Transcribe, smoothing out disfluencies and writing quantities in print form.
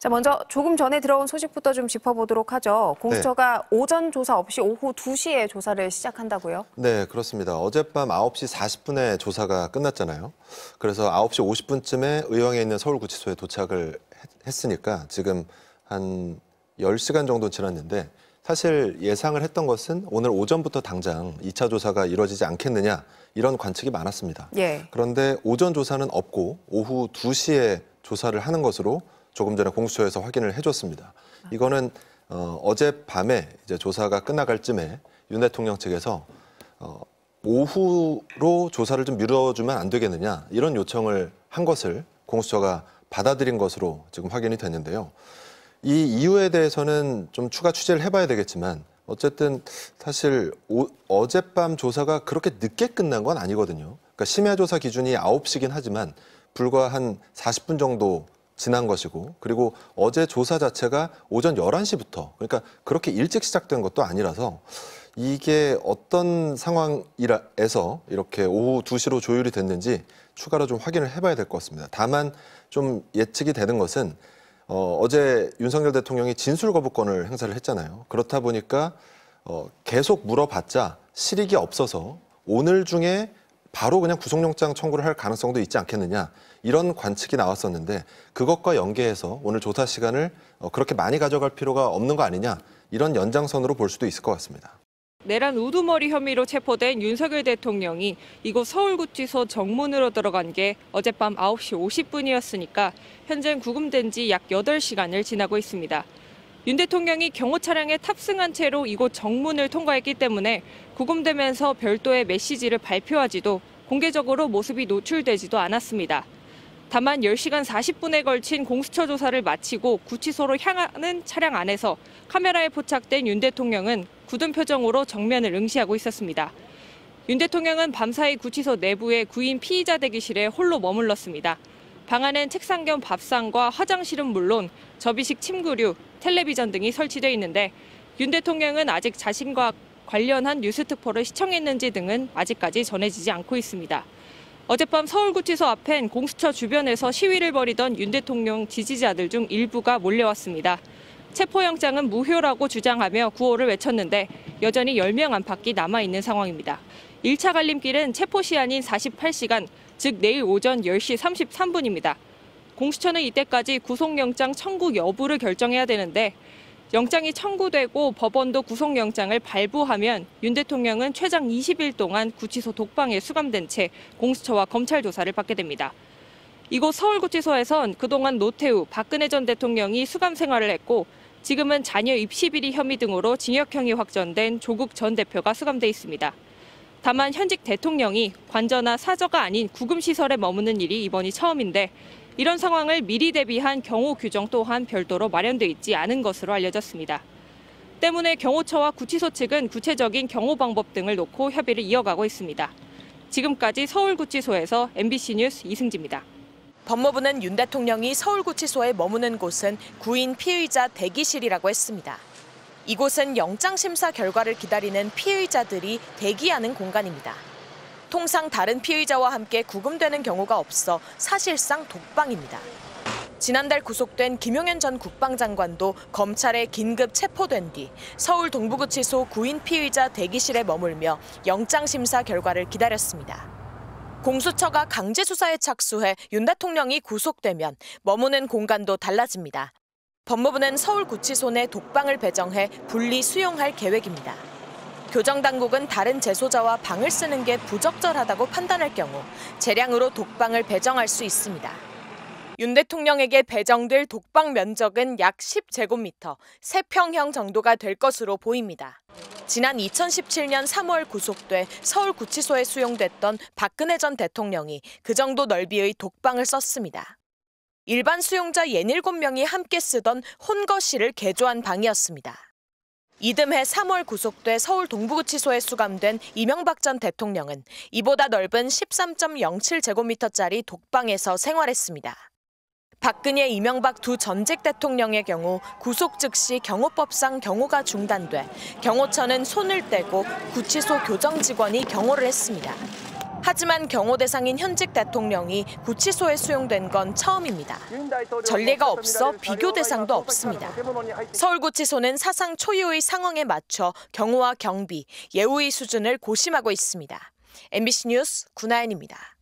자, 먼저 조금 전에 들어온 소식부터 좀 짚어보도록 하죠. 공수처가 오전 조사 없이 오후 2시에 조사를 시작한다고요? 네, 그렇습니다. 어젯밤 9시 40분에 조사가 끝났잖아요. 그래서 9시 50분쯤에 의왕에 있는 서울구치소에 도착을 했으니까 지금 한 10시간 정도 지났는데 사실 예상을 했던 것은 오늘 오전부터 당장 2차 조사가 이루어지지 않겠느냐 이런 관측이 많았습니다. 예. 그런데 오전 조사는 없고 오후 2시에 조사를 하는 것으로 조금 전에 공수처에서 확인을 해줬습니다. 이거는 어젯밤에 이제 조사가 끝나갈 쯤에 윤 대통령 측에서 오후로 조사를 좀 미뤄주면 안 되겠느냐 이런 요청을 한 것을 공수처가 받아들인 것으로 지금 확인이 됐는데요. 이 이유에 대해서는 좀 추가 취재를 해봐야 되겠지만 어쨌든 사실 어젯밤 조사가 그렇게 늦게 끝난 건 아니거든요. 그러니까 심야 조사 기준이 9시긴 하지만 불과 한 40분 정도 지난 것이고, 그리고 어제 조사 자체가 오전 11시부터, 그러니까 그렇게 일찍 시작된 것도 아니라서 이게 어떤 상황에서 이렇게 오후 2시로 조율이 됐는지 추가로 좀 확인을 해봐야 될 것 같습니다. 다만 좀 예측이 되는 것은 어제 윤석열 대통령이 진술 거부권을 행사를 했잖아요. 그렇다 보니까 계속 물어봤자 실익이 없어서 오늘 중에 바로 그냥 구속영장 청구를 할 가능성도 있지 않겠느냐 이런 관측이 나왔었는데 그것과 연계해서 오늘 조사 시간을 그렇게 많이 가져갈 필요가 없는 거 아니냐 이런 연장선으로 볼 수도 있을 것 같습니다. 내란 우두머리 혐의로 체포된 윤석열 대통령이 이곳 서울구치소 정문으로 들어간 게 어젯밤 9시 50분이었으니까 현재 구금된 지 약 8시간을 지나고 있습니다. 윤 대통령이 경호 차량에 탑승한 채로 이곳 정문을 통과했기 때문에 구금되면서 별도의 메시지를 발표하지도 공개적으로 모습이 노출되지도 않았습니다. 다만 10시간 40분에 걸친 공수처 조사를 마치고 구치소로 향하는 차량 안에서 카메라에 포착된 윤 대통령은 굳은 표정으로 정면을 응시하고 있었습니다. 윤 대통령은 밤사이 구치소 내부의 구인 피의자 대기실에 홀로 머물렀습니다. 방 안엔 책상 겸 밥상과 화장실은 물론 접이식 침구류, 텔레비전 등이 설치되어 있는데 윤 대통령은 아직 자신과 관련한 뉴스특보를 시청했는지 등은 아직까지 전해지지 않고 있습니다. 어젯밤 서울구치소 앞엔 공수처 주변에서 시위를 벌이던 윤 대통령 지지자들 중 일부가 몰려왔습니다. 체포영장은 무효라고 주장하며 구호를 외쳤는데 여전히 10명 안팎이 남아있는 상황입니다. 1차 갈림길은 체포 시한인 48시간, 즉 내일 오전 10시 33분입니다. 공수처는 이때까지 구속영장 청구 여부를 결정해야 되는데 영장이 청구되고 법원도 구속영장을 발부하면 윤 대통령은 최장 20일 동안 구치소 독방에 수감된 채 공수처와 검찰 조사를 받게 됩니다. 이곳 서울구치소에선 그동안 노태우, 박근혜 전 대통령이 수감 생활을 했고 지금은 자녀 입시 비리 혐의 등으로 징역형이 확정된 조국 전 대표가 수감돼 있습니다. 다만 현직 대통령이 관저나 사저가 아닌 구금시설에 머무는 일이 이번이 처음인데 이런 상황을 미리 대비한 경호 규정 또한 별도로 마련돼 있지 않은 것으로 알려졌습니다. 때문에 경호처와 구치소 측은 구체적인 경호 방법 등을 놓고 협의를 이어가고 있습니다. 지금까지 서울구치소에서 MBC 뉴스 이승지입니다. 법무부는 윤 대통령이 서울구치소에 머무는 곳은 구인 피의자 대기실이라고 했습니다. 이곳은 영장심사 결과를 기다리는 피의자들이 대기하는 공간입니다. 통상 다른 피의자와 함께 구금되는 경우가 없어 사실상 독방입니다. 지난달 구속된 김용현 전 국방장관도 검찰에 긴급 체포된 뒤 서울 동부구치소 구인 피의자 대기실에 머물며 영장심사 결과를 기다렸습니다. 공수처가 강제 수사에 착수해 윤 대통령이 구속되면 머무는 공간도 달라집니다. 법무부는 서울구치소 내 독방을 배정해 분리 수용할 계획입니다. 교정당국은 다른 재소자와 방을 쓰는 게 부적절하다고 판단할 경우 재량으로 독방을 배정할 수 있습니다. 윤 대통령에게 배정될 독방 면적은 약 10제곱미터, 3평형 정도가 될 것으로 보입니다. 지난 2017년 3월 구속돼 서울구치소에 수용됐던 박근혜 전 대통령이 그 정도 넓이의 독방을 썼습니다. 일반 수용자 67명이 함께 쓰던 혼거실을 개조한 방이었습니다. 이듬해 3월 구속돼 서울 동부구치소에 수감된 이명박 전 대통령은 이보다 넓은 13.07제곱미터짜리 독방에서 생활했습니다. 박근혜, 이명박 두 전직 대통령의 경우 구속 즉시 경호법상 경호가 중단돼 경호처는 손을 떼고 구치소 교정 직원이 경호를 했습니다. 하지만 경호 대상인 현직 대통령이 구치소에 수용된 건 처음입니다. 전례가 없어 비교 대상도 없습니다. 서울구치소는 사상 초유의 상황에 맞춰 경호와 경비, 예우의 수준을 고심하고 있습니다. MBC 뉴스 구나연입니다.